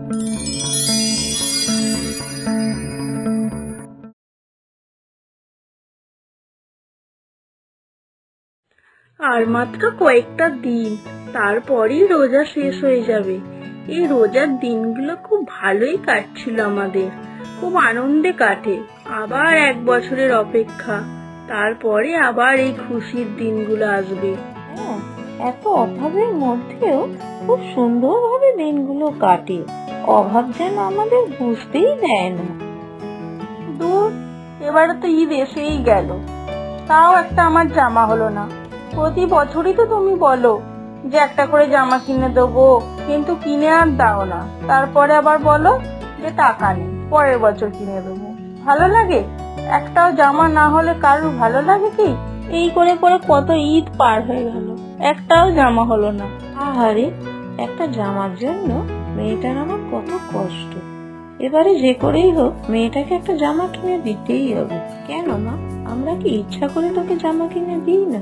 আর মাত্র কয়েকটা দিন, তারপরই রোজা শেষ হয়ে যাবে। এই রোজার দিনগুলো খুব ভালোই কাটছিল আমাদের, খুব আনন্দে কাটে। আবার 1 বছরের অপেক্ষা, তারপরে আবার এই খুশির দিনগুলো আসবে। হ্যাঁ, এত অভাবের মধ্যেও খুব সুন্দরভাবে দিনগুলো কাটে। অভাব যেন আমাদের বুঝতেই দেয় না। দূর, এবারে তো ঈদ এসেই গেল, তাও একটা আমার জামা হলো না। প্রতি বছরই তো তুমি বলো যে একটা করে জামা কিনে দেবো, কিন্তু কিনে আর দাও না। তারপরে আবার বলো যে টাকা নেই, পরের বছর কিনে দেবো। ভালো লাগে? একটাও জামা না হলে কারোর ভালো লাগে কি? এই করে করে কত ঈদ পার হয়ে গেল, একটাও জামা হলো না। আহারে, একটা জামার জন্য মেয়েটার আমার কত কষ্ট। এবারে যে করেই হোক মেয়েটাকে একটা জামা কিনে দিতেই হবে। কেন মা, আমরা কি ইচ্ছা করে তোকে জামা কিনে দিই না?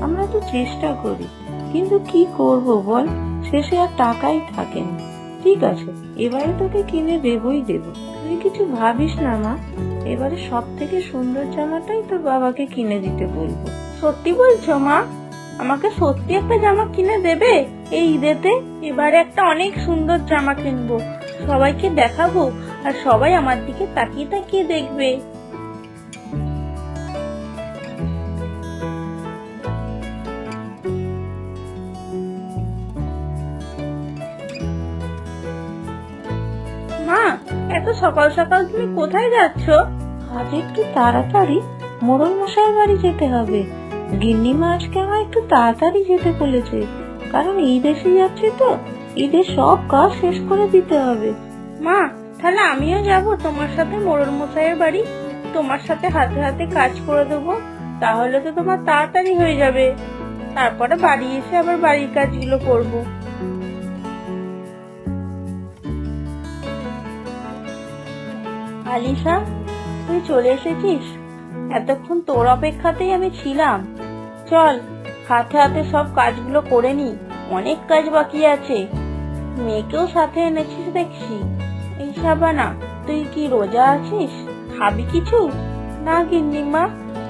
আমরা তো চেষ্টা করি, কিন্তু কি করব বল, শেষে আর টাকাই থাকে না। ঠিক আছে, এবারে তোকে কিনে দেবই দেব, তুই কিছু ভাবিস না মা। এবারে সব থেকে সুন্দর জামাটাই তোর বাবাকে কিনে দিতে বলবো। সত্যি বলছো মা? আমাকে সত্যি একটা জামা কিনে দেবে এই ঈদেতে? এবারে একটা অনেক সুন্দর জামা কিনবো, সবাইকে দেখাবো, আর সবাই আমার দিকে তাকিয়ে তাকিয়ে দেখবে। মা, এত সকাল সকাল তুমি কোথায় যাচ্ছ? আজ একটু তাড়াতাড়ি মোড়ল মশাইয়ের বাড়ি যেতে হবে। গিন্নিমা আজকে আমার একটু তাড়াতাড়ি যেতে বলেছে, কারণ ঈদ এসে যাচ্ছে তো, ঈদের সব কাজ শেষ করে দিতে হবে। মা, তাহলে আমিও যাব তোমার সাথে মোড়ল মশাইয়ের বাড়ি। তোমার সাথে হাতে হাতে কাজ করে দেবো, তাহলে তো তোমার তাড়াতাড়ি হয়ে যাবে। তারপরে বাড়ি এসে আবার বাড়ির কাজগুলো করবো। আলিশা, তুই চলে এসেছিস? এতক্ষণ তোর অপেক্ষাতেই আমি ছিলাম। চল, হাতে হাতে সব কাজগুলো করে নি, অনেক কাজ বাকি আছে। মেয়েকেও সাথে এনেছিস দেখছি। এই শাবানা, তুই কি রোজা আছিস? খাবি কিছু? না গিন্নিমা,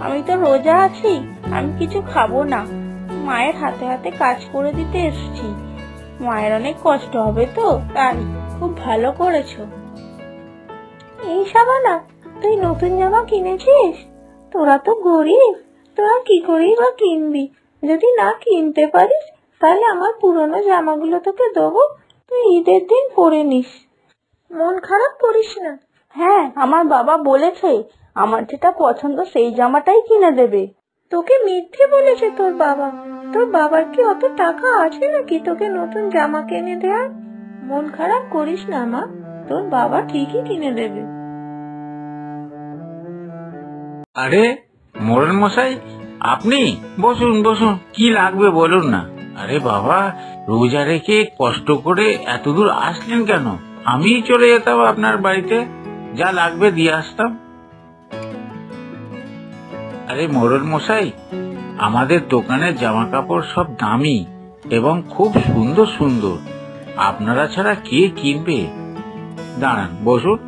আমি তো রোজা আছি, আমি কিছু খাবো না। মায়ের হাতে হাতে কাজ করে দিতে এসেছি। মায়ের অনেক কষ্ট হবে তো, তাই। খুব ভালো করেছো। এই শাবানা, তুই নতুন জামা কিনেছিস? তোরা তো গরিব, তোরা কি করেই বা কিনবি? যদি না কিনতে পারিস তাহলে আমার পুরনো জামাগুলো তোকে দেবো, তুই ঈদের দিন পরে নিস। মন খারাপ করিস না। হ্যাঁ, আমার বাবা বলেছে আমার যেটা পছন্দ সেই জামাটাই কিনে দেবে। তোকে মিথ্যে বলেছে তোর বাবা? তোর বাবার কি অত টাকা আছে নাকি তোকে নতুন জামা কিনে দেওয়ার? মন খারাপ করিস না মা, তোর বাবা ঠিকই কিনে দেবে। আরে মোড়ল মশাই, আপনি? বসুন বসুন, কি লাগবে বলুন না। আরে বাবা, রোজা রেখে কষ্ট করে এত দূর আসলেন কেন? আমি চলে যেতাম আপনার বাড়িতে, যা লাগবে দিয়ে আসতাম। আরে মোড়ল মশাই, আমাদের দোকানের জামা কাপড় সব দামি এবং খুব সুন্দর সুন্দর, আপনারা ছাড়া কে কিনবে? দাঁড়ান, বসুন,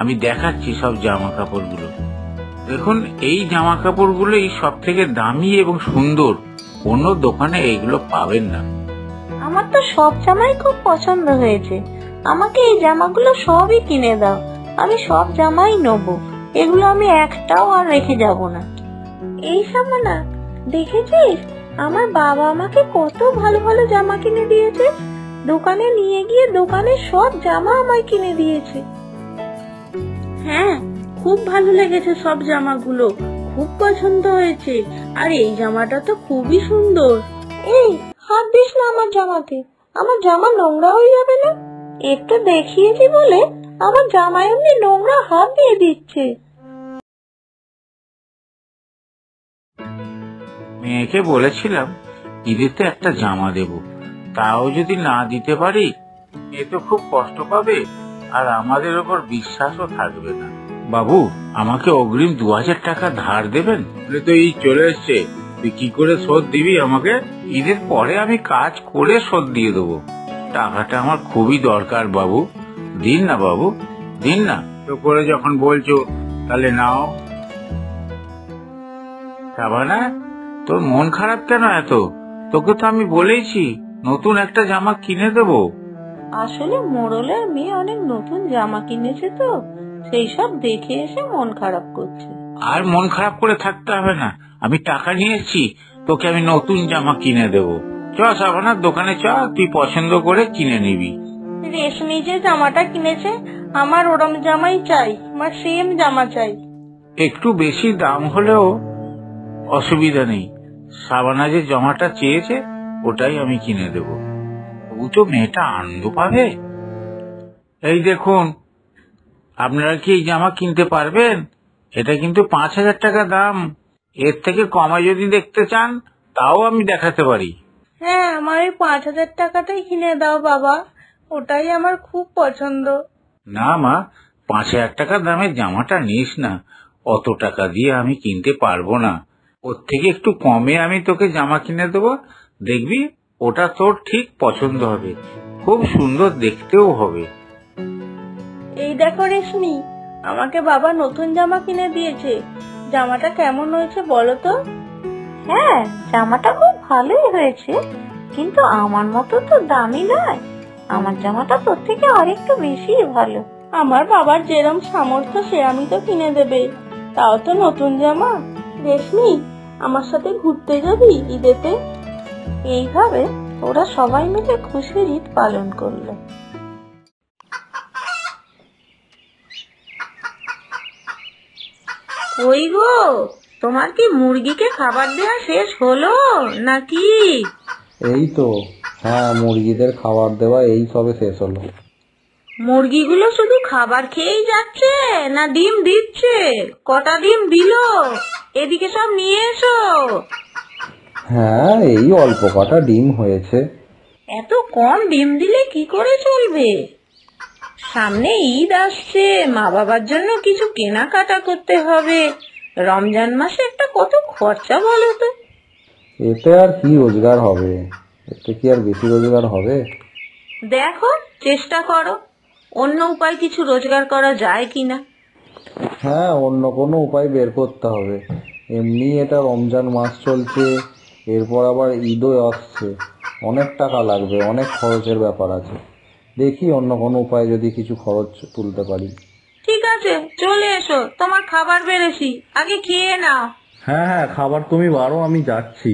আমি দেখাচ্ছি সব জামা কাপড়গুলো। দেখুন, এই জামা কাপড়গুলোই সব থেকে দামি এবং সুন্দর, অন্য দোকানে এগুলো পাবেন না। আমার তো সব জামাই খুব পছন্দ হয়েছে, আমাকে এই জামাগুলো সবই কিনে দাও। আমি সব জামাই নেবো, এগুলো আমি একটাও আর রেখে যাব না। এই শাবানা, দেখেছিস আমার বাবা আমাকে কত ভালো ভালো জামা কিনে দিয়েছে? দোকানে নিয়ে গিয়ে দোকানের সব জামা আমায় কিনে দিয়েছে। হ্যাঁ, খুব ভালো লেগেছে সব জামাগুলো, খুব পছন্দ হয়েছে। আর এই জামাটা তো খুবই সুন্দর। এই, হাত দিস না আমার জামাতে, আমার জামা নোংরা হয়ে যাবে না? একটু দেখিয়েছি বলে আমার জামা এমনি নোংরা হাত দিয়ে দিচ্ছে। মেয়েকে বলেছিলাম ঈদেতে একটা জামা দেব, তাও যদি না দিতে পারি এ তো খুব কষ্ট পাবে, আর আমাদের ওপর বিশ্বাসও থাকবে না। বাবু, আমাকে অগ্রিম 2000 টাকা ধার দেবেন? বলে তো এই চলে এসছে, তুই কি করে শোধ দিবি আমাকে? ঈদের পরে আমি কাজ করে শোধ দিয়ে দেবো। টাকাটা আমার খুবই দরকার বাবু, দিন না বাবু, দিন না। তো করে যখন বলছো তাহলে নাও। সাবানা, তোর মন খারাপ কেন এত? তোকে তো আমি বলেইছি নতুন একটা জামা কিনে দেবো। আসলে মোড়লের মেয়ে অনেক নতুন জামা কিনেছে তো, সেই সব দেখে এসে মন খারাপ করছে। আর মন খারাপ করে থাকতে হবে না, আমি টাকা নিয়েছি, তোকে আমি নতুন জামা কিনে দেবো। চ সাবানার দোকানে চ, তুই পছন্দ করে কিনে নিবি। রেশমি যে জামাটা কিনেছে আমার ওরম জামাই চাই, আমার সেম জামা চাই। একটু বেশি দাম হলেও অসুবিধা নেই, সাবানা যে জামাটা চেয়েছে ওটাই আমি কিনে দেবো। ও তো মেয়েটা আনন্দ পাবে। এই দেখুন, আপনারা কি এই জামা কিনতে পারবেন? এটা কিন্তু 5,000 টাকা দাম। এর থেকে কমে যদি দেখতে চান তাও আমি দেখাতে পারি। হ্যাঁ, আমার এই 5,000 টাকাটাই কিনে দাও বাবা, ওটাই আমার খুব পছন্দ। না মা, 5,000 টাকা দামের জামাটা নিস না, অত টাকা দিয়ে আমি কিনতে পারবো না। ওর থেকে একটু কমে আমি তোকে জামা কিনে দেবো, দেখবি ওটা তোর ঠিক পছন্দ হবে, খুব সুন্দর দেখতেও হবে। এই দেখো রেশমি, আমাকে বাবা নতুন জামা কিনে দিয়েছে, জামাটা কেমন হয়েছে বলো তো? হ্যাঁ, জামাটা খুব ভালোই হয়েছে, কিন্তু আমার মতো তো দামি নয়। আমার জামাটা তোর থেকে আরেকটু বেশি ভালো। আমার বাবার যেরম সামর্থ্য সে আমি তো কিনে দেবে, তাও তো নতুন জামা। রেশমি, আমার সাথে ঘুরতে যাবি ঈদেতে? এইভাবে ওরা সবাই মিলে খুশির ঈদ পালন করলো। ওই গো, তোমার কি মুরগিকে খাবার দেওয়া শেষ হলো নাকি? এই তো, হ্যাঁ, মুরগিদের খাবার দেওয়া এই সবে শেষ হলো। মুরগিগুলো শুধু খাবার খেয়েই যাচ্ছে না ডিম দিচ্ছে? কটা ডিম দিলো? এদিকে সব নিয়ে এসো। হ্যাঁ, এই অল্প কটা ডিম হয়েছে। এত কম ডিম দিলে কি করে চলবে? সামনে ঈদ আসছে, মা বাবার জন্য কিছু কেনাকাটা করতে হবে। রমজান মাসে একটা কত খরচা বলো তো। এতে আর কি রোজগার হবে? এতে কি আর বেশি রোজগার হবে? দেখো, চেষ্টা করো অন্য উপায় কিছু রোজগার করা যায় কিনা। হ্যাঁ, অন্য কোনো উপায় বের করতে হবে। এমনি এটা রমজান মাস চলছে, এরপর আবার ঈদও আসছে, অনেক টাকা লাগবে, অনেক খরচের ব্যাপার আছে। দেখি অন্য কোনো উপায় যদি কিছু খরচ তুলতে পারি। ঠিক আছে, চলে এসো, তোমার খাবার বেড়েছি, আগে খেয়ে নাও। হ্যাঁ হ্যাঁ, খাবার তুমি বারো, আমি যাচ্ছি।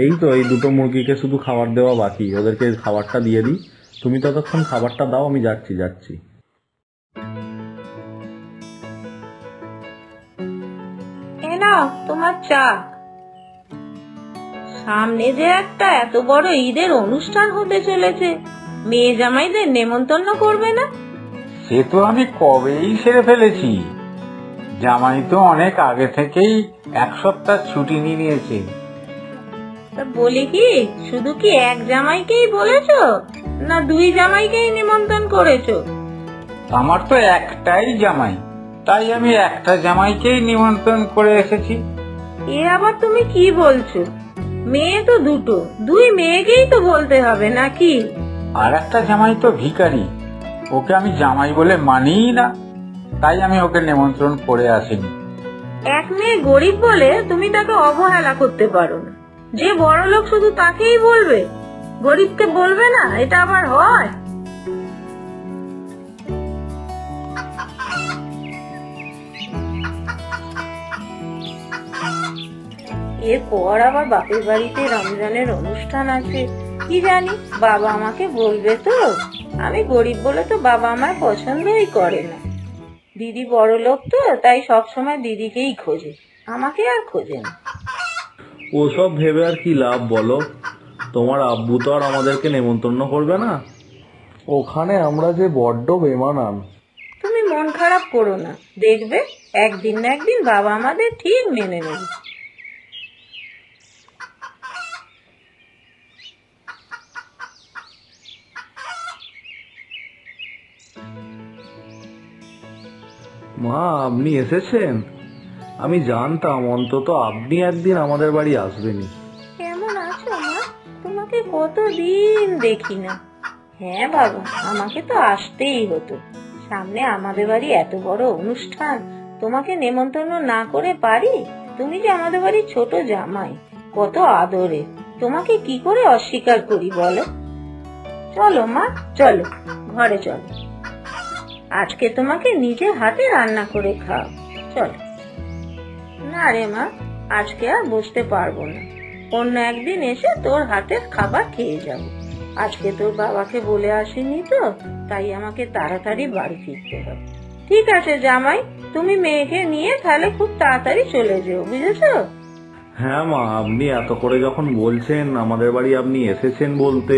এই তো, এই দুটো মুরগিকে শুধু খাবার দেওয়া বাকি, ওদেরকে খাবারটা দিয়ে দিই। তুমি ততক্ষণ খাবারটা দাও, আমি যাচ্ছি। এ নাও তোমার চা। সামনে যে একটা এত বড় ঈদের অনুষ্ঠান হতে চলেছে, মেয়ে জামাইদের নেমন্তন্ন করবে না? সে তো আমি কবেই সেরে ফেলেছি। জামাই তো অনেক আগে থেকেই 1 সপ্তাহ ছুটি নিয়েছে। তা বলি কি, শুধু কি এক জামাইকেই বলেছো না 2 জামাইকেই নিমন্ত্রণ করেছো? আমার তো একটাই জামাই, তাই আমি একটা জামাইকেই নিমন্ত্রণ করে এসেছি। এ আবার তুমি কি বলছো? মেয়ে তো দুটো, 2 মেয়েকেই তো বলতে হবে নাকি? আর একটা জামাই তো ভিখারি, ওকে আমি জামাই বলে মানিই না, তাই আমি ওকে নিমন্ত্রণ করে আসিনি। এক মেয়ে গরিব বলে তুমি তাকে অবহেলা করতে পারো না। যে বড় লোক শুধু তাকেই বলবে, গরিবকে বলবে না? এটা আবার হয়? এরপর আবার বাপের বাড়িতে রমজানের অনুষ্ঠান আছে, কি জানি বাবা আমাকে বলবে তো। আমি গরিব বলে তো বাবা আমার পছন্দই করে না। দিদি বড় লোক তো, তাই সবসময় দিদিকেই খোঁজে, আমাকে আর খোঁজে না। ওসব ভেবে আর কি লাভ বলো? তোমার আব্বু তো আর আমাদেরকে নেমন্তন্ন করবে না। ওখানে আমরা যে বড্ড বেমানান। তুমি মন খারাপ করো না, দেখবে একদিন না একদিন বাবা আমাদের ঠিক মেনে নেবে। মা, আপনি এসেছেন? আমি জানতাম অন্তত আপনি একদিন আমাদের বাড়ি আসবেনই। কেমন আছো মা? তোমাকে কতদিন দেখি না। হ্যাঁ বাবা, আমাকে তো আসতেই হতো। সামনে আমাদের বাড়ি এত বড় অনুষ্ঠান, তোমাকে নেমন্তন্ন না করে পারি? তুমি যে আমাদের বাড়ির ছোট জামাই, কত আদরে, তোমাকে কি করে অস্বীকার করি বলো? চলো মা, চলো ঘরে চলো, আজকে তোমাকে নিজে হাতে রান্না করে খাও। চলো। না রে মা, আজকে আর বসতে পারবো না, অন্য একদিন এসে তোর হাতের খাবার খেয়ে যাব। আজকে তোর বাবাকে বলে আসিনি তো, তাই আমাকে তাড়াতাড়ি বাড়ি ফিরতে হবে। ঠিক আছে জামাই, তুমি মেয়েকে নিয়ে তাহলে খুব তাড়াতাড়ি চলে যেও, বুঝেছো? হ্যাঁ মা, আপনি এত করে যখন বলছেন, আমাদের বাড়ি আপনি এসেছেন বলতে,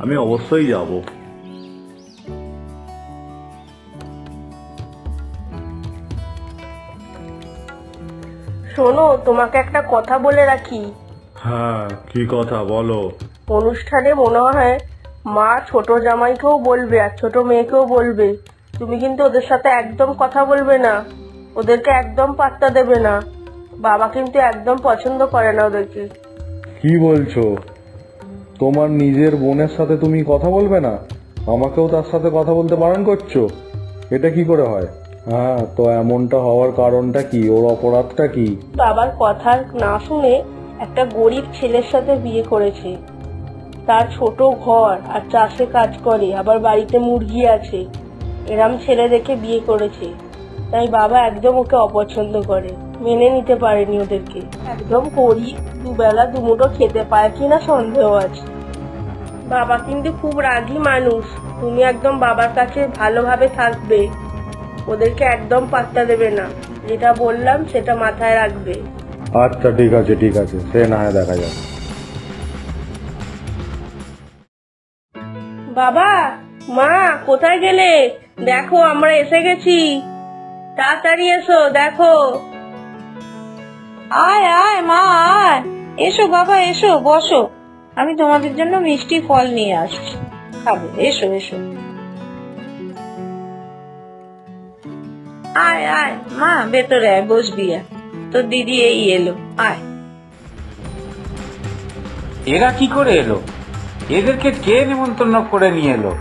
আমি অবশ্যই যাব। শোনো, তোমাকে একটা কথা বলে রাখি। হ্যাঁ, কি কথা বলো? অনুষ্ঠানে মনে হয় মা ছোট জামাইকেও বলবে আর ছোট মেয়েকেও বলবে। তুমি কিন্তু ওদের সাথে একদম কথা বলবে না, ওদেরকে একদম পাত্তা দেবে না। বাবা কিন্তু একদম পছন্দ করে না ওদেরকে। কি বলছো? তোমার নিজের বোনের সাথে তুমি কথা বলবে না, আমাকেও তার সাথে কথা বলতে বারণ করছো? এটা কি করে হয়? হ্যাঁ, তো এমনটা হওয়ার কারণটা কি? ওর অপরাধটা কি? বাবার কথা না শুনে একটা গরিব ছেলের সাথে বিয়ে করেছে। তার ছোট ঘর আর চাষে কাজ করে, আবার বাড়িতে মুরগি আছে। এরম ছেলে দেখে বিয়ে করেছে, তাই বাবা একদম ওকে অপছন্দ করে, মেনে নিতে পারেনি ওদেরকে। একদম গরিব, দুবেলা দুমুঠো খেতে পায় কিনা সন্দেহ আছে। বাবা কিন্তু খুব রাগী মানুষ, তুমি একদম বাবার কাছে ভালোভাবে থাকবে, ওদেরকে একদম পাত্তা দেবে না। যেটা বললাম সেটা মাথায় রাখবে। আচ্ছা ঠিক আছে, ঠিক আছে, সে না হয় দেখা যাবে। বাবা, মা, কোথায় গেলে? দেখো আমরা এসে গেছি, তাড়াতাড়ি এসো, দেখো। আয় আয় মা, আয়, এসো বাবা, এসো বসো, আমি তোমাদের জন্য মিষ্টি ফল নিয়ে আসছি, খাবে, এসো এসো। আয় আয় মা, ভেতরে আয়, বসবি আয়, তোর দিদি এই এলো, আয়। এরা কি করে এলো? এদেরকে কে নিমন্ত্রণ করে নিয়ে এলো?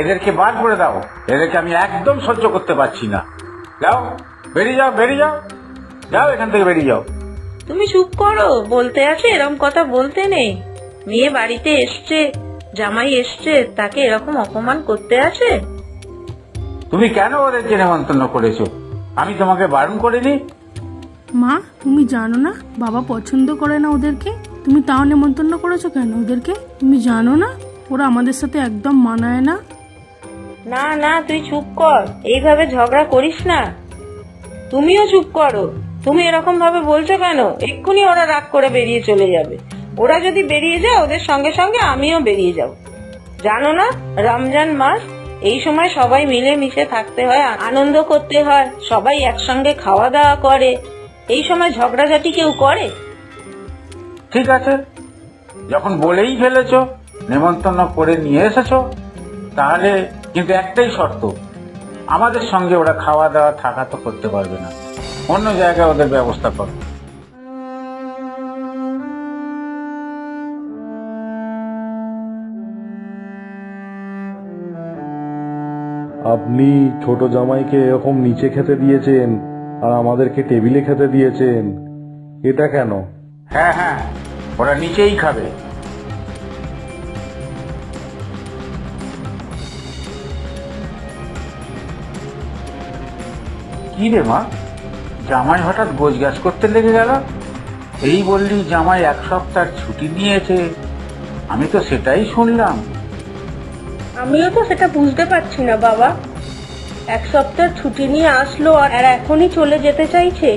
এদেরকে বার করে দাও, এদেরকে আমি একদম সহ্য করতে পারছি না। যাও, বেরিয়ে যাও, বেরিয়ে যাও, যাও এখান থেকে, বেরিয়ে যাও। তুমি চুপ করো, বলতে আছে এরকম কথা বলতে নেই। মেয়ে বাড়িতে এসছে, জামাই এসছে, তাকে এরকম অপমান করতে আছে? তুমি কেন ওদেরকে নিমন্ত্রণ করেছো? আমি তোমাকে বারণ করিনি? মা, তুমি জানো না বাবা পছন্দ করে না ওদেরকে? তুমি তাও নেমন্তন্ন করেছো কেন ওদেরকে? তুমি জানো না ওরা আমাদের সাথে একদম মানায় না? না না, তুই চুপ কর, এইভাবে ঝগড়া করিস না। তুমিও চুপ করো, তুমি এরকম ভাবে বলছো কেন? এক্ষুনি ওরা রাগ করে বেরিয়ে চলে যাবে। ওরা যদি বেরিয়ে যায়, ওদের সঙ্গে সঙ্গে আমিও বেরিয়ে যাব। জানো না, রমজান মাস, এই সময় সবাই মিলে মিশে থাকতে হয়, আনন্দ করতে হয়, সবাই একসঙ্গে খাওয়া দাওয়া করে। এই সময় ঝগড়াঝাটি কেউ করে? ঠিক আছে, যখন বলেই ফেলেছো, নেমন্তন্ন করে নিয়ে এসেছো, তাহলে কিন্তু একটাই শর্ত, আমাদের সঙ্গে ওরা খাওয়া দাওয়া থাকা তো করতে পারবে না, অন্য জায়গায় ওদের ব্যবস্থা করো। আপনি ছোট জামাইকে এরকম নিচে খেতে দিয়েছেন আর আমাদেরকে টেবিলে খেতে দিয়েছেন, এটা কেন? হ্যাঁ হ্যাঁ, ওরা নিচেই খাবে। কি রে মা, জামাই হঠাৎ গোছগাছ করতে লেগে গেল? এই বললি জামাই 1 সপ্তাহ ছুটি নিয়েছে, আমি তো সেটাই শুনলাম। আমিও তো সেটা বুঝতে পারছি না বাবা। 1 সপ্তাহ ছুটি নিয়ে আসলো আর এখনই চলে যেতে চাইছে।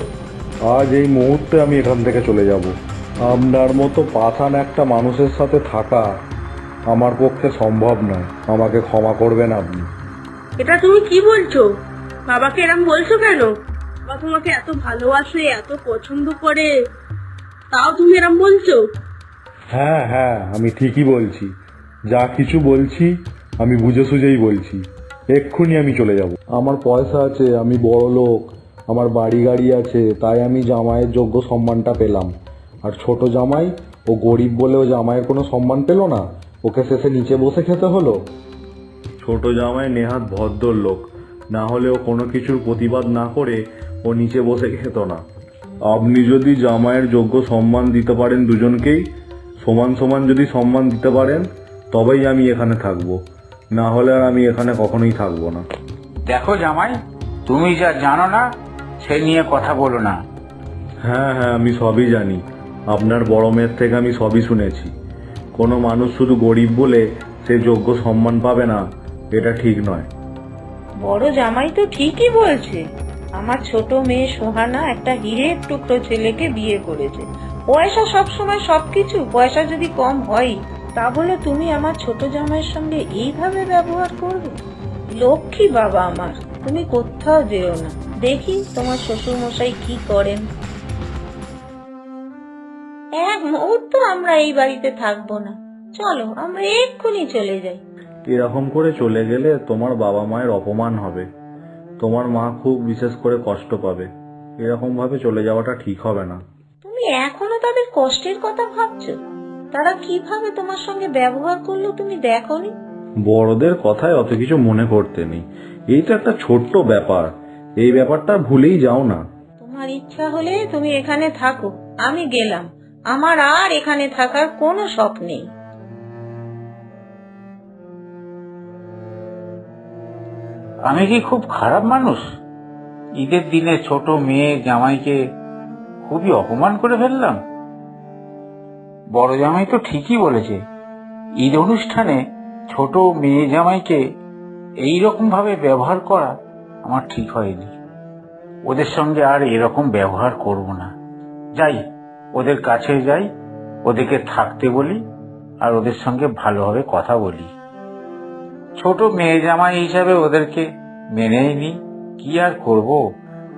আজ এই মুহূর্তে আমি এখান থেকে চলে যাব। আপনার মতো পাঠান একটা মানুষের সাথে থাকা আমার পক্ষে সম্ভব নয়, আমাকে ক্ষমা করবেন আপনি। এটা তুমি কি বলছো? বাবাকে এরম বলছো কেন? বাবা তোমাকে এত ভালোবাসে, এত পছন্দ করে, তাও তুমি এরম বলছো? হ্যাঁ হ্যাঁ, আমি ঠিকই বলছি, যা কিছু বলছি আমি বুঝে সুঝেই বলছি। এক্ষুনি আমি চলে যাব। আমার পয়সা আছে, আমি বড় লোক, আমার বাড়ি গাড়ি আছে, তাই আমি জামাইয়ের যোগ্য সম্মানটা পেলাম। আর ছোট জামাই, ও গরিব বলে ও জামাইয়ের কোনো সম্মান পেল না, ওকে শেষে নিচে বসে খেতে হলো। ছোট জামাই নেহাত ভদ্র লোক, না হলে ও কোনো কিছুর প্রতিবাদ না করে ও নিচে বসে খেত না। আপনি যদি জামাইয়ের যোগ্য সম্মান দিতে পারেন, দুজনকেই সমান সমান যদি সম্মান দিতে পারেন, তবেই আমি এখানে থাকবো, না হলে আর আমি এখানে কখনোই থাকবো না। দেখো জামাই, তুমি যা জানো না সে নিয়ে কথা বলো না। হ্যাঁ হ্যাঁ, আমি সবই জানি। আপনার বড় মেয়ের থেকে আমি সবই শুনেছি। কোনো মানুষ শুধু গরিব বলে সে যোগ্য সম্মান পাবে না, এটা ঠিক নয়। বড় জামাই তো ঠিকই বলছে। আমার ছোট মেয়ে সোহানা একটা হীরের টুকরো ছেলেকে বিয়ে করেছে। পয়সা সবসময় সবকিছু, পয়সা যদি কম হয় তা বলে তুমি আমার ছোট জামাইয়ের সঙ্গে এইভাবে ব্যবহার করবে? লক্ষ্মী বাবা আমার, তুমি কোথাও যেও না, দেখি তোমার শ্বশুর মশাই কি করেন। এক মুহূর্ত আমরা এই বাড়িতে থাকবো না, চলো আমরা এক্ষুনি চলে যাই। এরকম করে চলে গেলে তোমার বাবা মায়ের অপমান হবে, তোমার মা খুব বিশেষ করে কষ্ট পাবে। এরকম ভাবে চলে যাওয়াটা ঠিক হবে না। তুমি এখনো তাদের কষ্টের কথা ভাবছো? তারা কিভাবে তোমার সঙ্গে ব্যবহার করলো তুমি দেখোনি? বড়দের কথায় অত কিছু মনে করতে নেই, এই তো একটা ছোট্ট ব্যাপার, এই ব্যাপারটা ভুলেই যাও না। তোমার ইচ্ছা হলে তুমি এখানে থাকো, আমি গেলাম। আমার আর এখানে থাকার কোনো শখ নেই। আমি কি খুব খারাপ মানুষ? ঈদের দিনে ছোট মেয়ে জামাইকে খুবই অপমান করে ফেললাম। বড় জামাই তো ঠিকই বলেছে, ঈদ অনুষ্ঠানে ছোট মেয়ে জামাইকে এইরকম ভাবে ব্যবহার করা আমার ঠিক হয়নি। ওদের সঙ্গে আর এরকম ব্যবহার করব না। যাই, ওদের কাছে যাই, ওদেরকে থাকতে বলি আর ওদের সঙ্গে ভালোভাবে কথা বলি। ছোট মেয়ে জামাই হিসাবে ওদেরকে মেনেই নি, কি আর করব,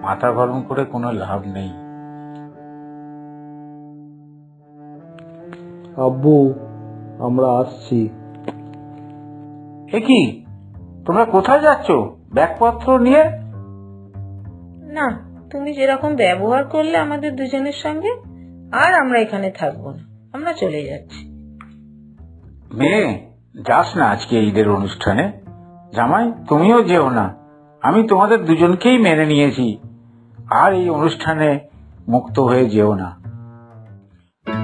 মাথা গরম করে কোনো লাভ নেই। আব্বু, আমরা আসছি। এ কি, তোমরা কোথায় যাচ্ছ ব্যাগপত্র নিয়ে? না, তুমি যেরকম ব্যবহার করলে আমাদের দুজনের সঙ্গে, আর আমরা এখানে থাকবো না, আমরা চলে যাচ্ছি। মেয়ে, যাস না আজকে ঈদের অনুষ্ঠানে। জামাই, তুমিও যেও না, আমি তোমাদের দুজনকেই মেনে নিয়েছি, আর এই অনুষ্ঠানে মুক্ত হয়ে যেও না।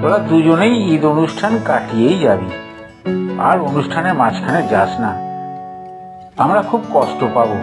তোরা দুজনেই ঈদ অনুষ্ঠান কাটিয়েই যাবি, আর অনুষ্ঠানের মাঝখানে যাস না, আমরা খুব কষ্ট পাবো।